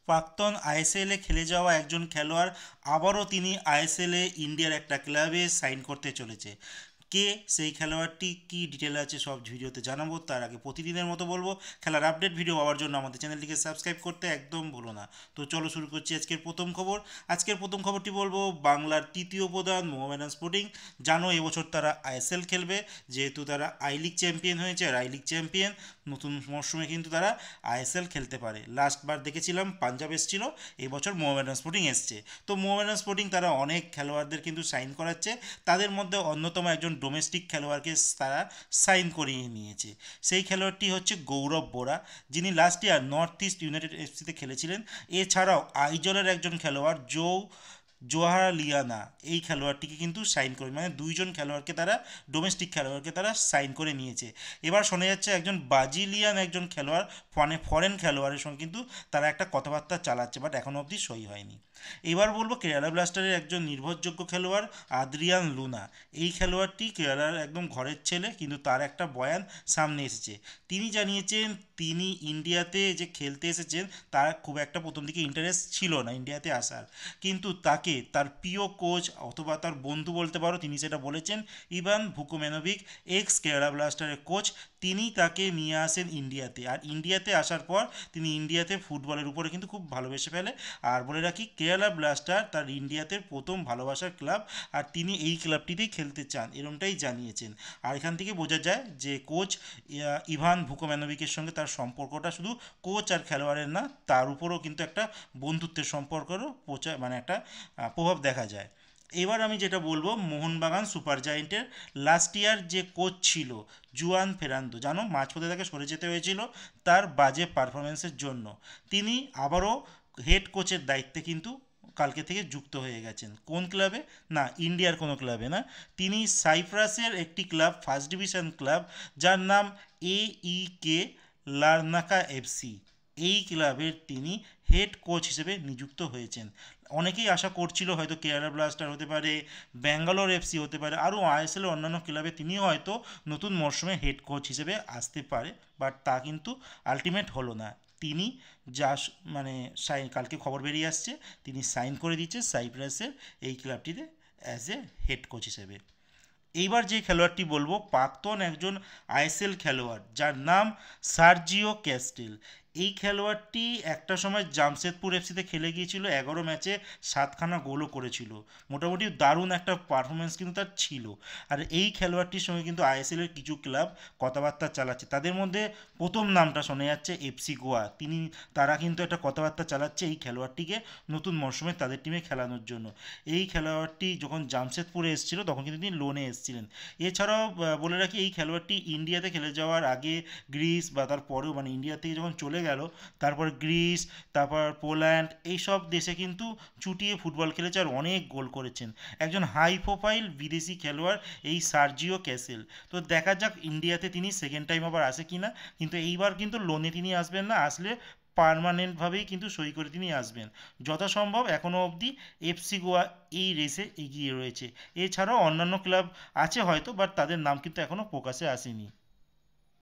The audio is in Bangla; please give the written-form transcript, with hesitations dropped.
প্রাক্তন আইএসএলে খেলে যাওয়া একজন খেলোয়াড় আবারও তিনি আইএসএলে ইন্ডিয়ার একটা ক্লাবে সাইন করতে চলেছে। কে সেই খেলোয়াড়টি, কি ডিটেল আছে সব ভিডিওতে জানাবো। তার আগে প্রতিদিনের মতো বলবো, খেলার আপডেট ভিডিও পাওয়ার জন্য আমাদের চ্যানেলটিকে সাবস্ক্রাইব করতে একদম ভুলো না। তো চলো শুরু করছি আজকের প্রথম খবর। আজকের প্রথম খবরটি বলবো বাংলার তৃতীয় প্রধান মোহামেডান স্পোর্টিং। জানো এবছর তারা আইএসএল খেলবে, যেহেতু তারা আই লিগ চ্যাম্পিয়ন হয়েছে, আর আই লিগ চ্যাম্পিয়ন নতুন মরশুমে কিন্তু তারা আইএসএল খেলতে পারে। লাস্টবার দেখেছিলাম পাঞ্জাব এসেছিল, এবছর মোহামেডান স্পোর্টিং এসছে। তো মোহামেডান স্পোর্টিং তারা অনেক খেলোয়াড়দের কিন্তু সাইন করাচ্ছে, তাদের মধ্যে অন্যতম একজন ডোমেস্টিক খেলোয়াড়কে তারা সাইন করিয়ে নিয়েছে। সেই খেলোয়াড়টি হচ্ছে গৌরব বোরা, যিনি last year North East United এফসিতে খেলেছিলেন। এছাড়াও আইজলের একজন খেলোয়াড় জোহারালিয়ানা, এই খেলোয়াড়টিকে কিন্তু সাইন করে, মানে দুইজন খেলোয়াড়কে তারা, ডোমেস্টিক খেলোয়াড়কে তারা সাইন করে নিয়েছে। এবার শোনা যাচ্ছে একজন ব্রাজিলিয়ান একজন খেলোয়াড়, ফরেন খেলোয়াড়ের সঙ্গে কিন্তু তারা একটা কথাবার্তা চালাচ্ছে, বাট এখনও অবধি সই হয়নি। এবার বলবো কেরালা ব্লাস্টারের একজন নির্ভরযোগ্য খেলোয়াড় আদ্রিয়ান লুনা। এই খেলোয়াড়টি কেরালার একদম ঘরের ছেলে, কিন্তু তার একটা বয়ান সামনে এসেছে। তিনি জানিয়েছেন তিনি ইন্ডিয়াতে যে খেলতে এসেছেন তার খুব একটা প্রথম দিকে ইন্টারেস্ট ছিল না ইন্ডিয়াতে আসার, কিন্তু তাকে তার প্রিয় কোচ অথবা তার বন্ধু বলতে পারো, তিনি সেটা বলেছেন, ইভান ভুকোমেনোভিক, এক্স কেরালা ব্লাস্টারের কোচ, তিনি তাকে নিয়ে আসেন ইন্ডিয়াতে। আর ইন্ডিয়াতে আসার পর তিনি ইন্ডিয়াতে ফুটবলের উপরে কিন্তু খুব ভালোবেসে ফেলে। আর বলে রাখি, কেরালা ব্লাস্টার তার ইন্ডিয়াতে প্রথম ভালোবাসার ক্লাব, আর তিনি এই ক্লাবটিতেই খেলতে চান, এরমটাই জানিয়েছেন। আর এখান থেকে বোঝা যায় যে কোচ ইভান ভুকোম্যানোভিকের সঙ্গে তার সম্পর্কটা শুধু কোচ আর খেলোয়াড়ের না, তার উপরও কিন্তু একটা বন্ধুত্বের সম্পর্কেরও মানে একটা প্রভাব দেখা যায়। এবার আমি যেটা বলবো, মোহনবাগান সুপার জায়েন্টের লাস্ট ইয়ার যে কোচ ছিল জুয়ান ফেরান্দো, জানো মাঝপথে তাকে সরে যেতে হয়েছিল তার বাজে পারফরমেন্সের জন্য। তিনি আবারও হেড কোচের দায়িত্বে কিন্তু কালকে থেকে যুক্ত হয়ে গেছেন। কোন ক্লাবে? না, ইন্ডিয়ার কোনো ক্লাবে না, তিনি সাইপ্রাসের একটি ক্লাব, ফার্স্ট ডিভিশন ক্লাব, যার নাম AEK লারনাকা এফসি, এই ক্লাবের তিনি হেড কোচ হিসেবে নিযুক্ত হয়েছেন। অনেকেই আশা করছিল হয়তো কেরালা ব্লাস্টার হতে পারে, ব্যাঙ্গালোর এফসি হতে পারে, আরও আইএসএল অন্যান্য ক্লাবে তিনি হয়তো নতুন মরশুমে হেড কোচ হিসেবে আসতে পারে, বাট তা কিন্তু আলটিমেট হলো না। তিনি যা মানে কালকে খবর বেরিয়ে আসছে, তিনি সাইন করে দিচ্ছে সাইপ্রাসের এই ক্লাবটিতে অ্যাজ এ হেড কোচ হিসেবে। এইবার যে খেলোয়াড়টি বলবো, প্রাক্তন একজন আইএসএল খেলোয়াড়, যার নাম সার্জিও ক্যাস্টেল। এই খেলোয়াড়টি একটা সময় জামশেদপুর এফসিতে খেলে গিয়েছিল, 11 ম্যাচে 7খানা গোলও করেছিল। মোটামুটি দারুণ একটা পারফরমেন্স কিন্তু তার ছিল। আর এই খেলোয়াড়টির সঙ্গে কিন্তু আইএসএলের কিছু ক্লাব কথাবার্তা চালাচ্ছে, তাদের মধ্যে প্রথম নামটা শোনা যাচ্ছে এফসি গোয়া। তারা কিন্তু একটা কথাবার্তা চালাচ্ছে এই খেলোয়াড়টিকে নতুন মরশুমে তাদের টিমে খেলানোর জন্য। এই খেলোয়াড়টি যখন জামশেদপুরে এসেছিল তখন কিন্তু তিনি লোনে এসেছিলেন। এছাড়াও বলে রাখি, এই খেলোয়াড়টি ইন্ডিয়াতে খেলে যাওয়ার আগে গ্রিস বা তার পরেও, মানে ইন্ডিয়া থেকে যখন চলে গেল তারপর গ্রিস, তারপর পোল্যান্ড, এইসব দেশে কিন্তু চুটিয়ে ফুটবল খেলেছে আর অনেক গোল করেছেন। একজন হাই প্রোফাইল বিদেশি খেলোয়াড় এই সার্জিও ক্যাসেল। তো দেখা যাক ইন্ডিয়াতে তিনি সেকেন্ড টাইম আবার আসে কিনা, কিন্তু এইবার কিন্তু লোনে তিনি আসবেন না, আসলে পার্মানেন্টভাবেই কিন্তু সই করে তিনি আসবেন। যথাসম্ভব এখনও অবধি এফসি গোয়া এই রেসে এগিয়ে রয়েছে। এছাড়াও অন্যান্য ক্লাব আছে হয়তো, বাট তাদের নাম কিন্তু এখনও প্রকাশে আসেনি।